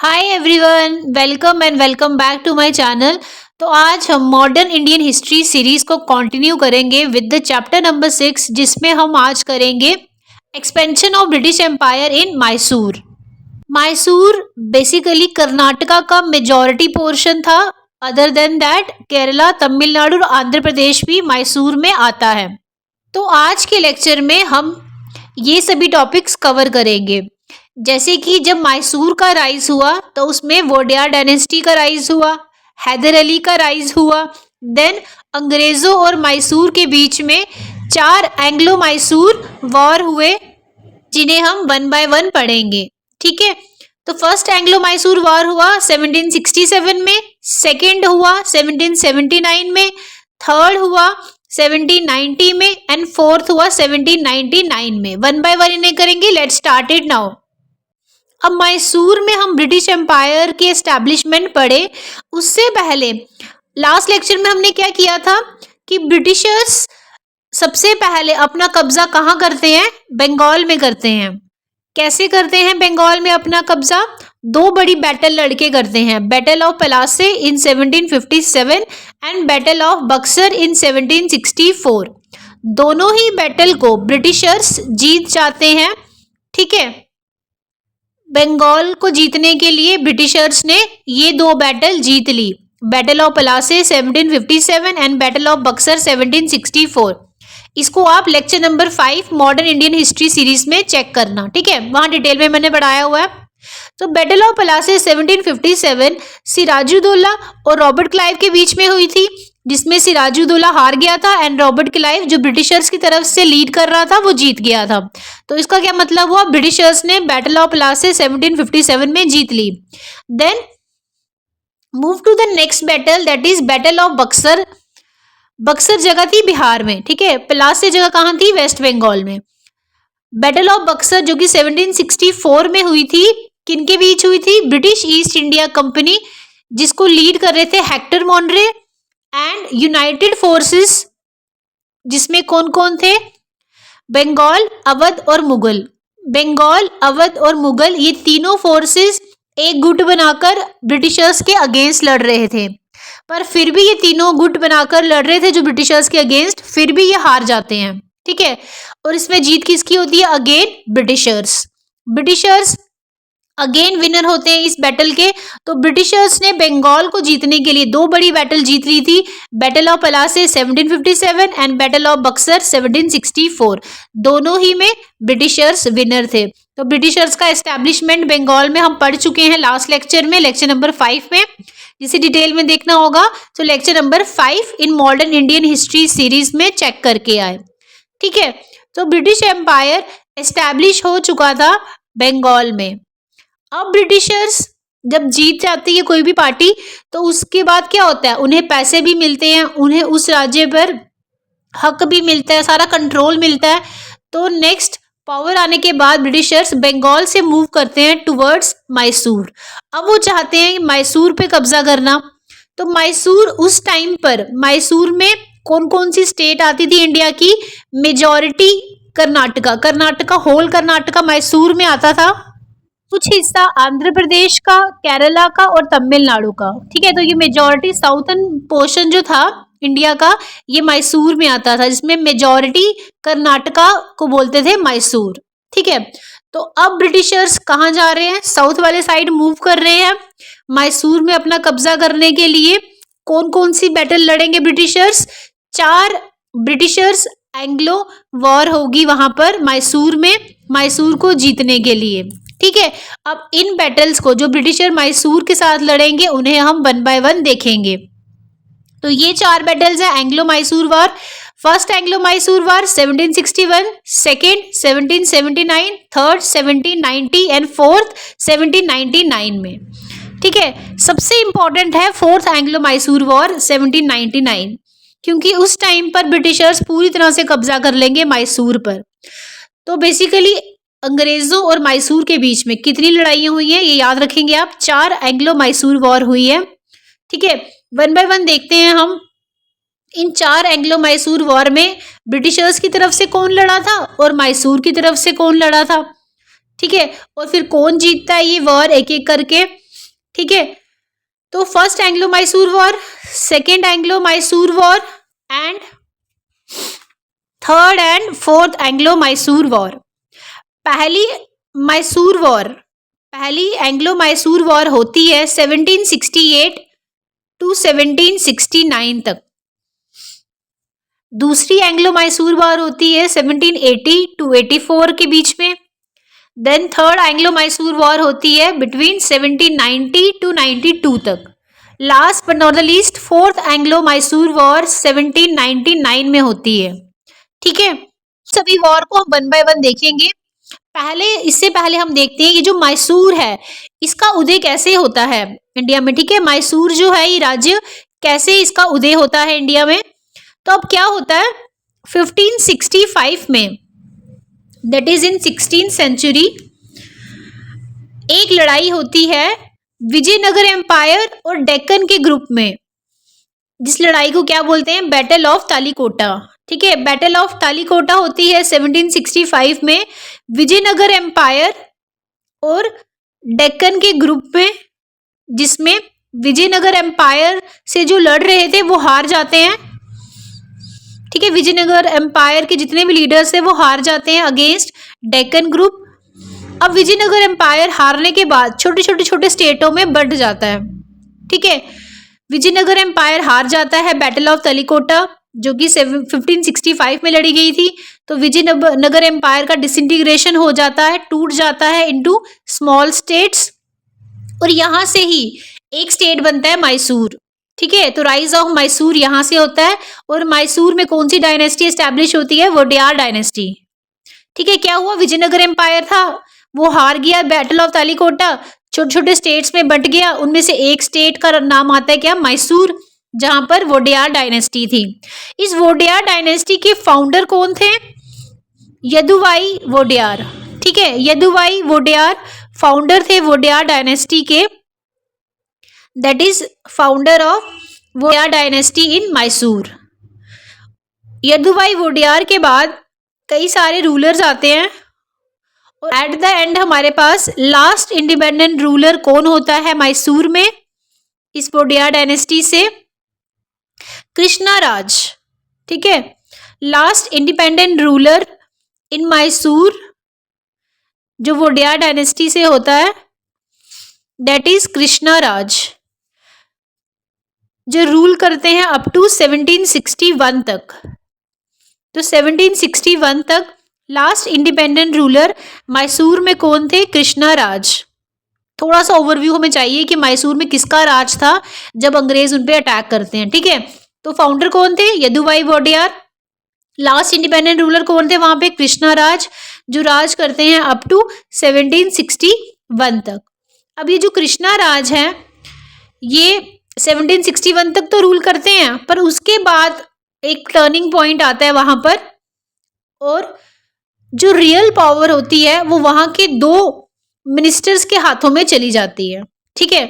Hi everyone, welcome back to my channel. तो आज हम मॉडर्न इंडियन हिस्ट्री सीरीज को कंटिन्यू करेंगे विद द चैप्टर नंबर 6, जिसमें हम आज करेंगे expansion of British empire in Mysore. Mysore basically Karnataka का मेजॉरिटी पोर्शन था। Other than that Kerala, Tamil Nadu और आंध्र प्रदेश भी मैसूर में आता है। तो आज के लेक्चर में हम ये सभी टॉपिक्स कवर करेंगे। जैसे कि जब मैसूर का राइज हुआ तो उसमें वोडियार डायनेस्टी का राइज हुआ, हैदर अली का राइज हुआ, देन अंग्रेजों और मैसूर के बीच में 4 एंग्लो मैसूर वॉर हुए, जिन्हें हम वन बाय वन पढ़ेंगे। ठीक है, तो फर्स्ट एंग्लो मैसूर वॉर हुआ 1767 में, सेकेंड हुआ 1779 में, थर्ड हुआ 1790 में एंड फोर्थ हुआ 1799 में। वन बाय वन इन्हें करेंगे। Let's start it now. अब मैसूर में हम ब्रिटिश एम्पायर की एस्टैब्लिशमेंट पढ़े, उससे पहले लास्ट लेक्चर में हमने क्या किया था कि ब्रिटिशर्स सबसे पहले अपना कब्जा कहाँ करते हैं? बंगाल में करते हैं। कैसे करते हैं बंगाल में अपना कब्जा? 2 बड़ी बैटल लड़के करते हैं, battle of Plassey in 1757 and battle of Buxar in 1764। दोनों ही बैटल को ब्रिटिशर्स जीत जाते हैं। ठीक है, बंगाल को जीतने के लिए ब्रिटिशर्स ने ये 2 बैटल जीत ली, battle of Plassey 1757 and battle of Buxar 1764। इसको आप lecture number 5 modern Indian history series में चेक करना। ठीक है, वहां डिटेल में मैंने पढ़ाया हुआ है। तो बैटल ऑफ पलासे 1757 सिराजुद्दौला और रॉबर्ट क्लाइव के बीच में हुई थी, जिसमें सिराजुद्दौला हार गया था एंड रॉबर्ट क्लाइव जो ब्रिटिशर्स की तरफ से लीड कर रहा था वो जीत गया था। तो इसका क्या मतलब हुआ? ब्रिटिशर्स ने बैटल ऑफ पलासे 1757 में जीत ली। Then move to the next battle, that is battle of Buxar. Buxar जगह थी बिहार में। ठीक है, पलासे जगह कहाँ थी? वेस्ट बंगाल में। बैटल ऑफ बक्सर जो कि 1764 में हुई थी, किनके बीच हुई थी? ब्रिटिश ईस्ट इंडिया कंपनी, जिसको लीड कर रहे थे हेक्टर मॉनरे, एंड यूनाइटेड फोर्सेस, जिसमें कौन कौन थे? बंगाल, अवध और मुगल। बंगाल, अवध और मुगल ये तीनों फोर्सेस एक गुट बनाकर ब्रिटिशर्स के अगेंस्ट लड़ रहे थे। पर फिर भी ये तीनों गुट बनाकर लड़ रहे थे जो ब्रिटिशर्स के अगेंस्ट, फिर भी ये हार जाते हैं। ठीक है, और इसमें जीत किसकी होती है? Again Britishers. Britishers again winner होते हैं इस बैटल के। तो ब्रिटिशर्स ने बंगाल को जीतने के लिए 2 बड़ी बैटल जीत ली थी, battle of Plassey 1757 and battle of Buxar 1764। दोनों ही में ब्रिटिशर्स विनर थे। तो ब्रिटिशर्स का एस्टैब्लिशमेंट बंगाल में हम पढ़ चुके हैं लास्ट लेक्चर में, लेक्चर नंबर 5 में। जिसे डिटेल में देखना होगा तो lecture number 5 in modern Indian history series में चेक करके आए। ठीक है, तो ब्रिटिश एम्पायर एस्टैब्लिश हो चुका था बंगाल में। अब ब्रिटिशर्स जब जीत जाती है कोई भी पार्टी, तो उसके बाद क्या होता है? उन्हें पैसे भी मिलते हैं, उन्हें उस राज्य पर हक भी मिलता है, सारा कंट्रोल मिलता है। तो नेक्स्ट पावर आने के बाद ब्रिटिशर्स बंगाल से मूव करते हैं टुवर्ड्स मैसूर। अब वो चाहते हैं मैसूर पे कब्जा करना। तो मैसूर उस टाइम पर, मैसूर में कौन कौन सी स्टेट आती थी इंडिया की? मेजॉरिटी कर्नाटका, कर्नाटका होल कर्नाटका मैसूर में आता था, कुछ हिस्सा आंध्र प्रदेश का, केरला का और तमिलनाडु का। ठीक है, तो ये मेजॉरिटी साउथर्न पोर्शन जो था इंडिया का, ये मैसूर में आता था, जिसमें मेजॉरिटी कर्नाटका को बोलते थे मैसूर। ठीक है, तो अब ब्रिटिशर्स कहाँ जा रहे हैं? साउथ वाले साइड मूव कर रहे हैं मैसूर में अपना कब्जा करने के लिए। कौन कौन सी बैटल लड़ेंगे ब्रिटिशर्स? 4 ब्रिटिशर्स एंग्लो वॉर होगी वहां पर मैसूर में, मैसूर को जीतने के लिए। ठीक है, अब इन बैटल्स को जो ब्रिटिशर मैसूर के साथ लड़ेंगे उन्हें हम वन बाय वन देखेंगे। तो ये 4 बैटल्स हैं Anglo Mysore war. First Anglo Mysore war 1761, second 1779, third 1790 and fourth 1799 में। ठीक है, सबसे इंपॉर्टेंट है फोर्थ एंग्लो मैसूर वॉर 1799, क्योंकि उस टाइम पर ब्रिटिशर्स पूरी तरह से कब्जा कर लेंगे मैसूर पर। तो बेसिकली अंग्रेजों और मैसूर के बीच में कितनी लड़ाइयां हुई हैं ये याद रखेंगे आप। 4 एंग्लो मैसूर वॉर हुई है। ठीक है, वन बाय वन देखते हैं हम। इन 4 एंग्लो मैसूर वॉर में ब्रिटिशर्स की तरफ से कौन लड़ा था और मैसूर की तरफ से कौन लड़ा था। ठीक है, और फिर कौन जीतता है ये वॉर एक एक करके ठीक है। तो first Anglo Mysore war, second Anglo Mysore war and third and fourth Anglo Mysore war. पहली एंग्लो मैसूर वॉर होती है 1768 टू 1769 तक। दूसरी एंग्लो मैसूर वॉर होती है 1780 टू 84 के बीच में। Then third Anglo Mysore war होती है बिटवीन 1790 टू 92 तक। Last but not the least fourth Anglo Mysore war 1799 में होती है। ठीक है, सभी वॉर को हम वन बाय वन देखेंगे। इससे पहले हम देखते हैं ये जो मैसूर है इसका उदय कैसे होता है इंडिया में। ठीक है, मैसूर जो है ये राज्य कैसे इसका उदय होता है इंडिया में। तो अब क्या होता है 1565 में, that is in 16th century, एक लड़ाई होती है विजयनगर एम्पायर और डेक्कन के ग्रुप में, जिस लड़ाई को क्या बोलते हैं, बैटल ऑफ तालिकोटा। ठीक है, बैटल ऑफ तालिकोटा होती है 1765 में विजयनगर एम्पायर और डेक्कन के ग्रुप में, जिसमें विजयनगर एम्पायर से जो लड़ रहे थे वो हार जाते हैं। ठीक है, विजयनगर एम्पायर के जितने भी लीडर्स थे वो हार जाते हैं अगेंस्ट डेक्कन ग्रुप। अब विजयनगर एम्पायर हारने के बाद छोटे स्टेटों में बंट जाता है। ठीक है, विजयनगर एम्पायर हार जाता है बैटल ऑफ तालिकोटा जो कि 1565 में लड़ी गई थी। तो विजयनगर एम्पायर का डिसइंटीग्रेशन हो जाता है, टूट जाता है इनटू स्मॉल स्टेट्स, और यहां से ही एक स्टेट बनता है मैसूर। ठीक है, तो राइज ऑफ मैसूर यहां से होता है। और मैसूर में कौन सी डायनेस्टी एस्टैब्लिश होती है, वोडेयार डायनेस्टी। ठीक है, क्या हुआ, विजयनगर एम्पायर था वो हार गया बैटल ऑफ तालिकोटा, छोटे स्टेट्स में बंट गया। उनमें से एक स्टेट का नाम आता है क्या, मैसूर, जहां पर वोडेयार डायनेस्टी थी। इस वोडेयार डायनेस्टी के फाउंडर कौन थे, यदुवाई वोडेयार। ठीक है, यदुवाई वोडेयार फाउंडर थे वोडेयार डायनेस्टी के, that is founder of Wodeyar dynasty in Mysore. Yaduvai Wodeyar के बाद कई सारे रूलर्स आते हैं और एट द एंड हमारे पास लास्ट इंडिपेंडेंट रूलर कौन होता है मैसूर में इस वोडेयार डायनेस्टी से, कृष्णा राज। ठीक है, last independent ruler in Mysore जो वोडेयार डायनेस्टी से होता है दैट इज कृष्णा राज, जो रूल करते हैं अप टू 1761 तक। तो 1761 तक लास्ट इंडिपेंडेंट रूलर मैसूर में कौन थे, कृष्णा राज। थोड़ा सा ओवरव्यू हमें चाहिए कि मैसूर में किसका राज था जब अंग्रेज उन पे अटैक करते हैं। ठीक है, तो फाउंडर कौन थे, Yaduvai Wodeyar. Last independent ruler कौन थे वहां पे, कृष्णा राज, जो राज करते हैं अप टू 1761 तक। अब ये जो कृष्णा राज है ये 1761 तक तो रूल करते हैं, पर उसके बाद एक टर्निंग पॉइंट आता है वहां पर, और जो रियल पावर होती है वो वहां के दो मिनिस्टर्स के हाथों में चली जाती है। ठीक है,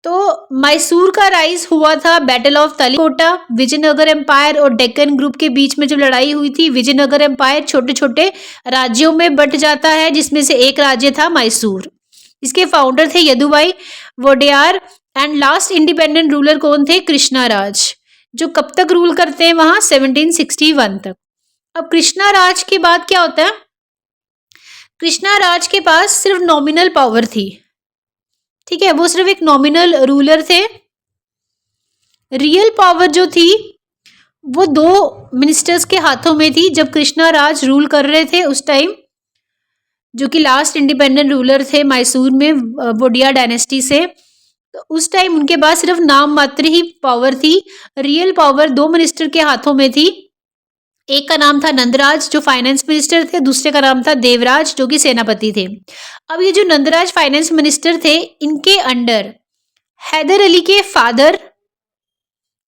तो मैसूर का राइज हुआ था battle of Talikota, Vijayanagara empire और डेक्कन ग्रुप के बीच में जब लड़ाई हुई थी। विजयनगर एम्पायर छोटे छोटे राज्यों में बंट जाता है, जिसमें से एक राज्य था मैसूर। इसके फाउंडर थे Yaduvai Wodeyar and last independent ruler कौन थे, कृष्णा राज, जो कब तक रूल करते हैं वहां, 1761 तक। अब कृष्णा राज के बाद क्या होता है, कृष्णा राज के पास सिर्फ नॉमिनल पावर थी। ठीक है, वो सिर्फ एक नॉमिनल रूलर थे। रियल पावर जो थी वो दो मिनिस्टर्स के हाथों में थी जब कृष्णा राज रूल कर रहे थे उस टाइम, जो कि लास्ट इंडिपेंडेंट रूलर थे मैसूर में वोडेयार डायनेस्टी से। तो उस टाइम उनके पास सिर्फ नाम मात्र ही पावर थी, रियल पावर दो मिनिस्टर के हाथों में थी। एक का नाम था नंदराज जो फाइनेंस मिनिस्टर थे, दूसरे का नाम था देवराज जो कि सेनापति थे। अब ये जो नंदराज फाइनेंस मिनिस्टर थे, इनके अंडर हैदर अली के फादर,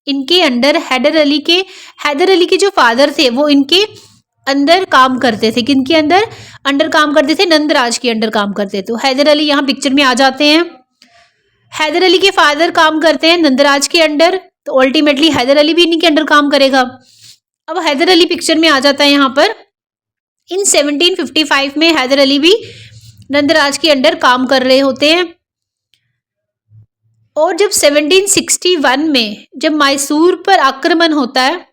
इनके अंडर हैदर अली के जो फादर थे वो इनके अंदर काम करते थे। किनके अंडर काम करते थे, नंदराज के अंडर काम करते थे। तो हैदर अली यहाँ पिक्चर में आ जाते हैं। हैदर अली के फादर काम करते हैं नंदराज के अंडर, तो अल्टीमेटली हैदर अली भी इन्हीं के अंडर काम करेगा। अब हैदर अली पिक्चर में आ जाता है यहाँ पर। इन 1755 में हैदर अली भी नंदराज के अंडर काम कर रहे होते हैं। और जब 1761 में जब मैसूर पर आक्रमण होता है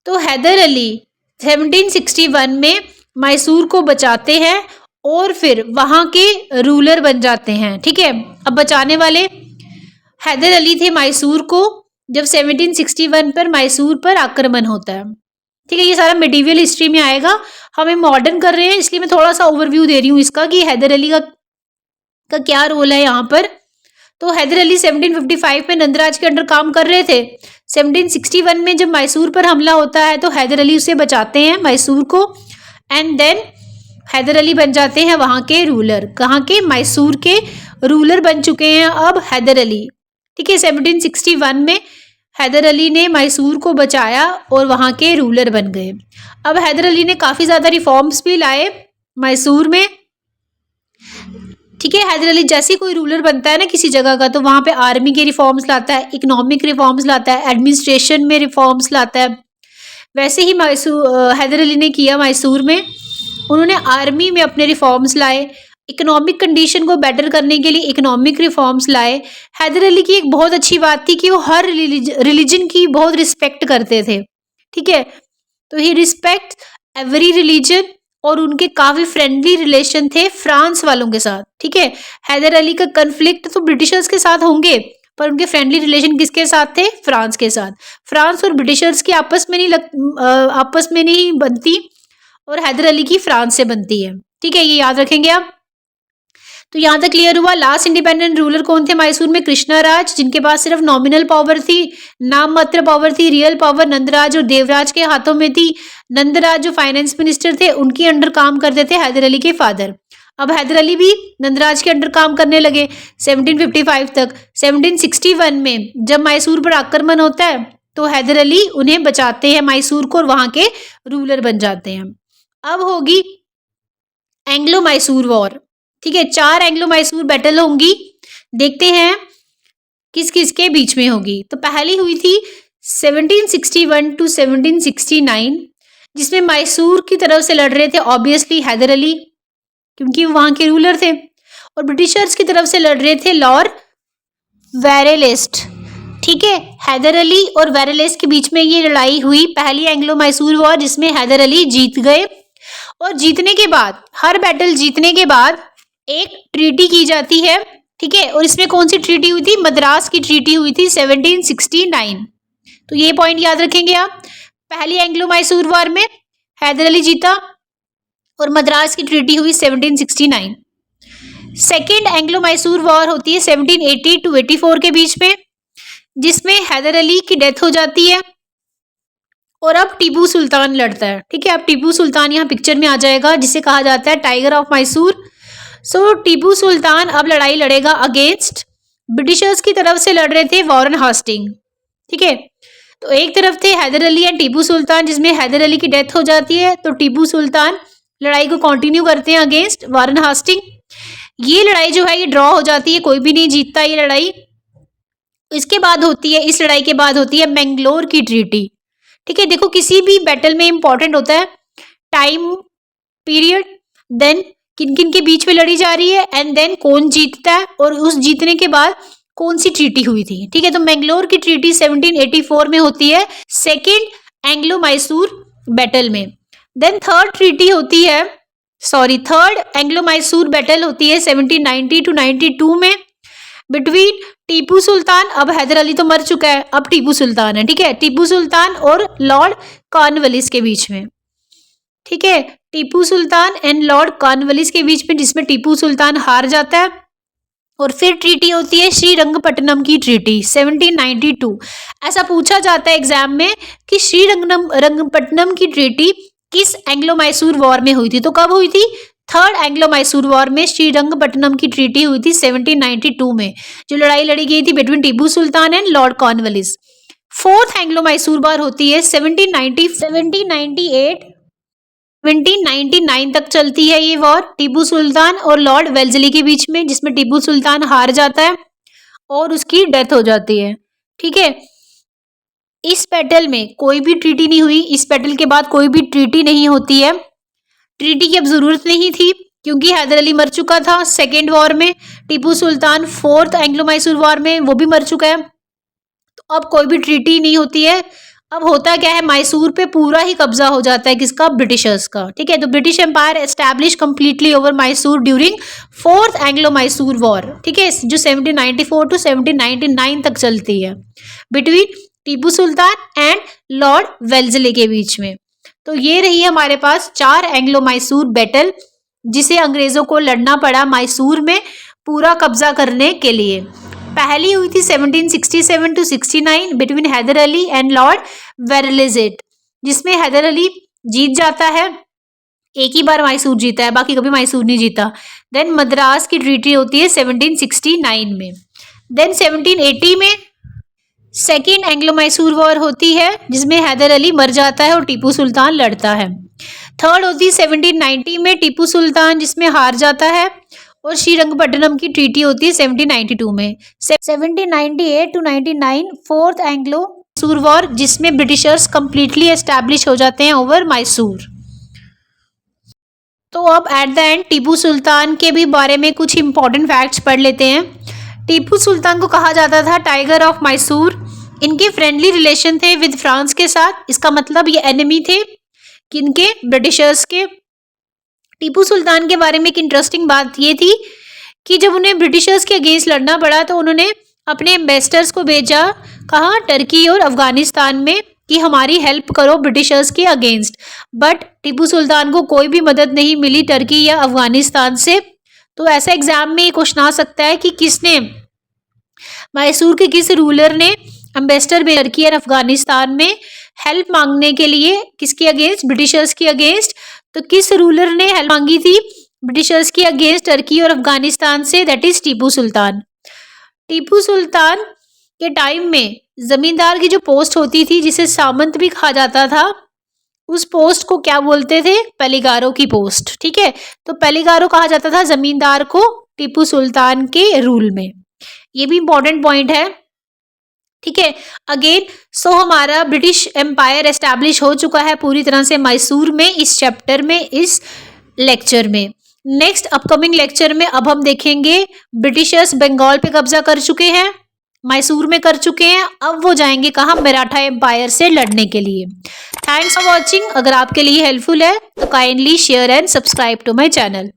तो हैदर अली 1761 में मैसूर को बचाते हैं और फिर वहाँ के रूलर बन जाते हैं। ठीक है, अब बचाने वाले हैदर अली थे मैसूर को जब 1761 पर मैसूर पर आक्रमण होता है। ठीक है, ये सारा मिडिवियल हिस्ट्री में आएगा, हमें मॉडर्न कर रहे हैं इसलिए मैं थोड़ा सा ओवरव्यू दे रही हूँ इसका कि हैदर अली का क्या रोल है यहाँ पर। तो हैदर अली 1755 में नंदराज के अंडर काम कर रहे थे। 1761 में जब मैसूर पर हमला होता है तो हैदर अली उसे बचाते हैं मैसूर को, एंड देन हैदर अली बन जाते हैं वहाँ के रूलर। कहाँ के? मैसूर के रूलर बन चुके हैं अब हैदर अली। ठीक है, 1761 में हैदर अली ने मैसूर को बचाया और वहाँ के रूलर बन गए। अब हैदर अली ने काफ़ी ज़्यादा रिफॉर्म्स भी लाए मैसूर में। ठीक है, हैदर अली जैसे कोई रूलर बनता है ना किसी जगह का तो वहाँ पे आर्मी के रिफॉर्म्स लाता है, इकोनॉमिक रिफॉर्म्स लाता है, एडमिनिस्ट्रेशन में रिफॉर्म्स लाता है। वैसे ही हैदर अली ने किया मैसूर में। उन्होंने आर्मी में अपने रिफॉर्म्स लाए, इकोनॉमिक कंडीशन को बेटर करने के लिए इकोनॉमिक रिफॉर्म्स लाए। हैदर अली की एक बहुत अच्छी बात थी कि वो हर रिलीजन की बहुत रिस्पेक्ट करते थे। ठीक है, तो ही रिस्पेक्ट एवरी रिलीजन और उनके काफ़ी फ्रेंडली रिलेशन थे फ्रांस वालों के साथ। ठीक है, हैदर अली का कन्फ्लिक्ट तो ब्रिटिशर्स के साथ होंगे पर उनके फ्रेंडली रिलेशन किसके साथ थे? फ्रांस के साथ। फ्रांस और ब्रिटिशर्स की आपस में नहीं बनती और हैदर अली की फ्रांस से बनती है। ठीक है, ये याद रखेंगे आप। तो यहाँ तक क्लियर हुआ। लास्ट इंडिपेंडेंट रूलर कौन थे मैसूर में? कृष्णराज, जिनके पास सिर्फ नॉमिनल पावर थी, नाम मात्र पावर थी। रियल पावर नंदराज और देवराज के हाथों में थी। नंदराज जो फाइनेंस मिनिस्टर थे उनके अंडर काम करते थे हैदर अली के फादर। अब हैदर अली भी नंदराज के अंडर काम करने लगे 1755 तक। 1761 में जब मैसूर पर आक्रमण होता है तो हैदर अली उन्हें बचाते हैं मैसूर को और वहां के रूलर बन जाते हैं। अब होगी एंग्लो मैसूर वॉर। ठीक है, 4 एंग्लो मैसूर बैटल होंगी, देखते हैं किस किस के बीच में होगी। तो पहली हुई थी 1761 to 1769 जिसमें मैसूर की तरफ से लड़ रहे थे ऑब्वियसली हैदर अली क्योंकि वहां के रूलर थे, और ब्रिटिशर्स की तरफ से लड़ रहे थे लॉर्ड वेरेलिस्ट। ठीक है, हैदर अली और वेरेलिस्ट के बीच में ये लड़ाई हुई, पहली एंग्लो मैसूर वॉर, जिसमें हैदर अली जीत गए। और जीतने के बाद, हर बैटल जीतने के बाद एक ट्रीटी की जाती है। ठीक है, और इसमें कौन सी ट्रीटी हुई थी? मद्रास की ट्रीटी हुई थी 1769। तो ये पॉइंट याद रखेंगे आप। पहली एंग्लो मैसूर वॉर में हैदर अली जीता और मद्रास की ट्रीटी हुई 1769। सेकेंड एंग्लो मैसूर वॉर होती है 1780 to 84 के बीच में, जिसमें हैदर अली की डेथ हो जाती है और अब टीपू सुल्तान लड़ता है। ठीक है, अब टीपू सुल्तान यहाँ पिक्चर में आ जाएगा, जिसे कहा जाता है टाइगर ऑफ मैसूर। सो टीपू सुल्तान अब लड़ाई लड़ेगा अगेंस्ट ब्रिटिशर्स की तरफ से लड़ रहे थे वॉरेन हास्टिंग। ठीक है, तो एक तरफ थे हैदर अली एंड टीपू सुल्तान, जिसमें हैदर अली की डेथ हो जाती है तो टीपू सुल्तान लड़ाई को कंटिन्यू करते हैं अगेंस्ट वॉरेन हास्टिंग। ये लड़ाई जो है ये ड्रॉ हो जाती है, कोई भी नहीं जीतता ये लड़ाई। इसके बाद होती है, इस लड़ाई के बाद होती है मैंगलोर की ट्रीटी। ठीक है, देखो किसी भी बैटल में इंपॉर्टेंट होता है टाइम पीरियड, देन किन किन के बीच में लड़ी जा रही है, एंड देन कौन जीतता है और उस जीतने के बाद कौन सी ट्रीटी हुई थी। ठीक है, तो मैंगलोर की ट्रीटी 1784 में होती है सेकेंड एंग्लो मैसूर बैटल में। Then third Anglo Mysore battle होती है 1790 to 92 में बिटवीन टीपू सुल्तान, अब हैदर अली तो मर चुका है, अब टीपू सुल्तान है। ठीक है, टीपू सुल्तान और लॉर्ड कॉर्नवालिस के बीच में। ठीक है, Tipu Sultan and Lord Cornwallis के बीच में, जिसमें टीपू सुल्तान हार जाता है। और फिर ट्रीटी होती है श्रीरंगपट्टनम की ट्रीटी 1792। ऐसा पूछा जाता है एग्जाम में कि श्रीरंगपट्टनम की ट्रीटी किस एंग्लो मैसूर वॉर में हुई थी? तो कब हुई थी? थर्ड एंग्लो मैसूर वॉर में श्रीरंगपट्टनम की ट्रीटी हुई थी 1792 में, जो लड़ाई लड़ी गई थी between Tipu Sultan and Lord Cornwallis. Fourth Anglo Mysore war होती है 1799 तक चलती है ये वॉर टीपू सुल्तान और लॉर्ड वेल्जली के बीच में, जिसमें टीपू सुल्तान हार जाता है और उसकी डेथ हो जाती है। ठीक है, इस बैटल में कोई भी ट्रीटी नहीं हुई, इस बैटल के बाद कोई भी ट्रीटी नहीं होती है। ट्रीटी की अब जरूरत नहीं थी क्योंकि हैदर अली मर चुका था सेकेंड वॉर में, Tipu Sultan fourth Anglo Mysore war में वो भी मर चुका है। तो अब कोई भी ट्रीटी नहीं होती है। अब होता क्या है, मैसूर पे पूरा ही कब्जा हो जाता है किसका, ब्रिटिशर्स का। ठीक है, तो British empire establish completely over Mysore during fourth Anglo Mysore war. ठीक है, जो 1794 टू 1799 तक चलती है between Tipu Sultan and Lord Wellesley के बीच में। तो ये रही हमारे पास 4 एंग्लो मैसूर बैटल जिसे अंग्रेजों को लड़ना पड़ा मैसूर में पूरा कब्जा करने के लिए। पहली हुई थी 1767 to 69 between Hyder Ali and Lord Wellesley, जिसमें हैदर अली जीत जाता है, एक ही बार मैसूर जीता है, बाकी कभी मैसूर नहीं जीता। देन मद्रास की ट्रीटी होती है 1769 में। देन 1780 में सेकेंड एंग्लो मैसूर वॉर होती है जिसमें हैदर अली मर जाता है और टीपू सुल्तान लड़ता है। थर्ड होती है 1790 में टिपू सुल्तान जिसमें हार जाता है, और श्रीरंगपट्टनम की ट्रीटी होती है 1792 में। 1798 to 99 fourth Anglo Mysore war जिसमें ब्रिटिशर्स कंप्लीटली एस्टैब्लिश हो जाते हैं ओवर मैसूर। तो अब at the end Tipu Sultan के भी बारे में कुछ इंपॉर्टेंट फैक्ट्स पढ़ लेते हैं। टीपू सुल्तान को कहा जाता था टाइगर ऑफ मैसूर। इनके फ्रेंडली रिलेशन थे विद फ्रांस के साथ, इसका मतलब ये एनिमी थे किनके, ब्रिटिशर्स के। टीपू सुल्तान के बारे में एक इंटरेस्टिंग बात ये थी कि जब उन्हें ब्रिटिशर्स के अगेंस्ट लड़ना पड़ा तो उन्होंने अपने एम्बेसडर्स को भेजा, कहाँ, टर्की और अफगानिस्तान में, कि हमारी हेल्प करो ब्रिटिशर्स के अगेंस्ट। बट टीपू सुल्तान को कोई भी मदद नहीं मिली टर्की या अफगानिस्तान से। तो ऐसा एग्जाम में ये क्वेश्चन आ सकता है कि किसने, मैसूर के किस रूलर ने एम्बेसडर टर्की और अफगानिस्तान में हेल्प मांगने के लिए, किसके अगेंस्ट, ब्रिटिशर्स के अगेंस्ट। तो किस रूलर ने हेल्प मांगी थी ब्रिटिशर्स के अगेंस्ट टर्की और अफगानिस्तान से, दैट इज टीपू सुल्तान। टीपू सुल्तान के टाइम में जमींदार की जो पोस्ट होती थी जिसे सामंत भी कहा जाता था, उस पोस्ट को क्या बोलते थे, पेलिगारो की पोस्ट। ठीक है, तो पेलिगारो कहा जाता था जमींदार को टीपू सुल्तान के रूल में। ये भी इंपॉर्टेंट पॉइंट है। ठीक है, अगेन सो हमारा ब्रिटिश एम्पायर एस्टैब्लिश हो चुका है पूरी तरह से मैसूर में, इस चैप्टर में, इस लेक्चर में। नेक्स्ट अपकमिंग लेक्चर में अब हम देखेंगे ब्रिटिशर्स बंगाल पे कब्जा कर चुके हैं, मैसूर में कर चुके हैं, अब वो जाएंगे कहाँ, मराठा एम्पायर से लड़ने के लिए। Thanks for watching. अगर आपके लिए हेल्पफुल है तो kindly share and subscribe to my channel.